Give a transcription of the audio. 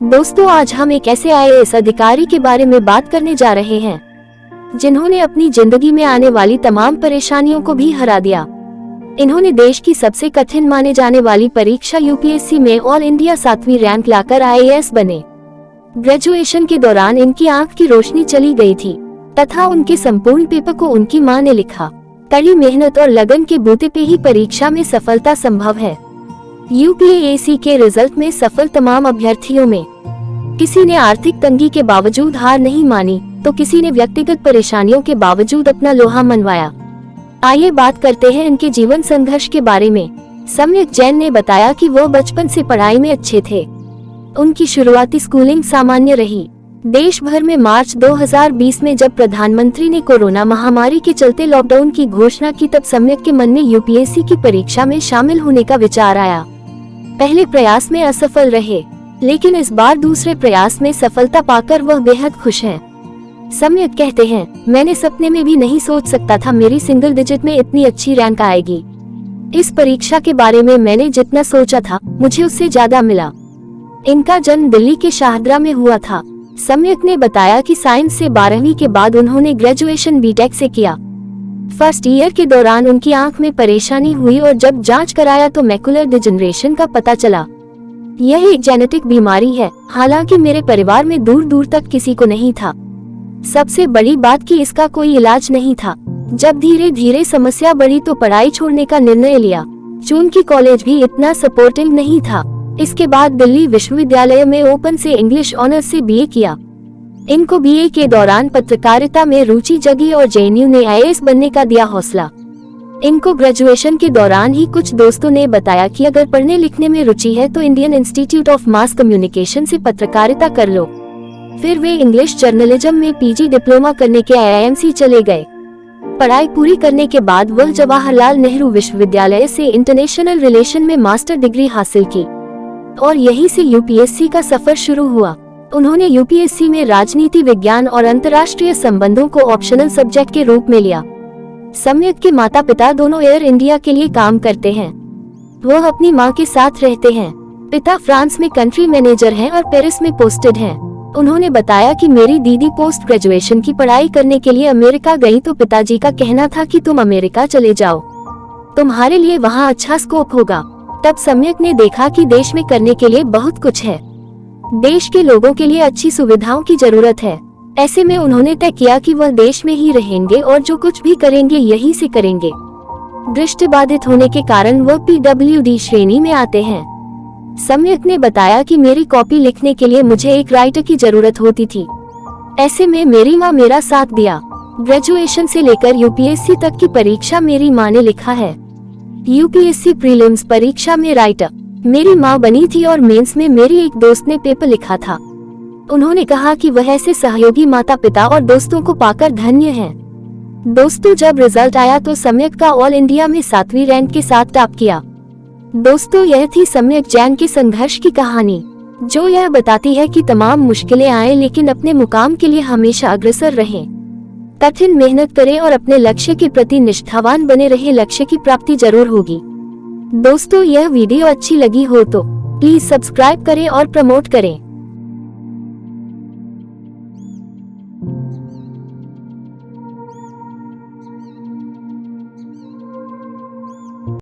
दोस्तों, आज हम एक ऐसे आईएएस अधिकारी के बारे में बात करने जा रहे हैं जिन्होंने अपनी जिंदगी में आने वाली तमाम परेशानियों को भी हरा दिया। इन्होंने देश की सबसे कठिन माने जाने वाली परीक्षा यूपीएससी में ऑल इंडिया 7वीं रैंक लाकर आईएएस बने। ग्रेजुएशन के दौरान इनकी आंख की रोशनी चली गई थी तथा उनके संपूर्ण पेपर को उनकी मां ने लिखा। कड़ी मेहनत और लगन के बूते पे ही परीक्षा में सफलता संभव है। यूपीएससी के रिजल्ट में सफल तमाम अभ्यर्थियों में किसी ने आर्थिक तंगी के बावजूद हार नहीं मानी तो किसी ने व्यक्तिगत परेशानियों के बावजूद अपना लोहा मनवाया। आइए बात करते हैं इनके जीवन संघर्ष के बारे में। सम्यक जैन ने बताया कि वो बचपन से पढ़ाई में अच्छे थे। उनकी शुरुआती स्कूलिंग सामान्य रही। देश भर में मार्च 2020 में जब प्रधानमंत्री ने कोरोना महामारी के चलते लॉकडाउन की घोषणा की तब सम्यक के मन में यूपीएससी की परीक्षा में शामिल होने का विचार आया। पहले प्रयास में असफल रहे, लेकिन इस बार दूसरे प्रयास में सफलता पाकर वह बेहद खुश हैं। सम्यक कहते हैं, मैंने सपने में भी नहीं सोच सकता था मेरी सिंगल डिजिट में इतनी अच्छी रैंक आएगी। इस परीक्षा के बारे में मैंने जितना सोचा था मुझे उससे ज्यादा मिला। इनका जन्म दिल्ली के शाहदरा में हुआ था। सम्यक ने बताया कि साइंस से 12वीं के बाद उन्होंने ग्रेजुएशन बीटेक से किया। फर्स्ट ईयर के दौरान उनकी आंख में परेशानी हुई और जब जांच कराया तो मैकुलर डिजनरेशन का पता चला। यह एक जेनेटिक बीमारी है। हालांकि मेरे परिवार में दूर दूर तक किसी को नहीं था। सबसे बड़ी बात कि इसका कोई इलाज नहीं था। जब धीरे धीरे समस्या बढ़ी तो पढ़ाई छोड़ने का निर्णय लिया। चूंकि कॉलेज भी इतना सपोर्टिव नहीं था। इसके बाद दिल्ली विश्वविद्यालय में ओपन से इंग्लिश ऑनर्स से बीए किया। इनको बीए के दौरान पत्रकारिता में रुचि जगी और जेएनयू ने आईएएस बनने का दिया हौसला। इनको ग्रेजुएशन के दौरान ही कुछ दोस्तों ने बताया कि अगर पढ़ने लिखने में रुचि है तो Indian institute of mass communication से पत्रकारिता कर लो। फिर वे इंग्लिश जर्नलिज्म में पीजी डिप्लोमा करने के आईआईएमसी चले गए। पढ़ाई पूरी करने के बाद वह जवाहरलाल नेहरू विश्वविद्यालय से इंटरनेशनल रिलेशन में मास्टर डिग्री हासिल की और यहीं से यूपीएससी का सफर शुरू हुआ। उन्होंने यूपीएससी में राजनीति विज्ञान और अंतर्राष्ट्रीय संबंधों को ऑप्शनल सब्जेक्ट के रूप में लिया। सम्यक के माता पिता दोनों एयर इंडिया के लिए काम करते हैं। वह अपनी मां के साथ रहते हैं। पिता फ्रांस में कंट्री मैनेजर हैं और पेरिस में पोस्टेड हैं। उन्होंने बताया कि मेरी दीदी पोस्ट ग्रेजुएशन की पढ़ाई करने के लिए अमेरिका गई तो पिताजी का कहना था कि तुम अमेरिका चले जाओ, तुम्हारे लिए वहाँ अच्छा स्कोप होगा। तब सम्यक ने देखा कि देश में करने के लिए बहुत कुछ है। देश के लोगों के लिए अच्छी सुविधाओं की जरूरत है। ऐसे में उन्होंने तय किया कि वह देश में ही रहेंगे और जो कुछ भी करेंगे यहीं से करेंगे। दृष्टिबाधित होने के कारण वह पीडब्ल्यूडी श्रेणी में आते हैं। सम्यक ने बताया कि मेरी कॉपी लिखने के लिए मुझे एक राइटर की जरूरत होती थी। ऐसे में मेरी माँ मेरा साथ दिया। ग्रेजुएशन से लेकर यूपीएससी तक की परीक्षा मेरी माँ ने लिखा है। यूपीएससी प्रीलिम्स परीक्षा में राइटर मेरी माँ बनी थी और मेंस में मेरी एक दोस्त ने पेपर लिखा था। उन्होंने कहा कि वह ऐसे सहयोगी माता पिता और दोस्तों को पाकर धन्य हैं। दोस्तों, जब रिजल्ट आया तो सम्यक का ऑल इंडिया में 7वीं रैंक के साथ टॉप किया। दोस्तों, यह थी सम्यक जैन के संघर्ष की कहानी, जो यह बताती है कि तमाम मुश्किलें आए लेकिन अपने मुकाम के लिए हमेशा अग्रसर रहें। कठिन मेहनत करें और अपने लक्ष्य के प्रति निष्ठावान बने रहे। लक्ष्य की प्राप्ति जरूर होगी। दोस्तों, यह वीडियो अच्छी लगी हो तो प्लीज सब्सक्राइब करें और प्रमोट करें।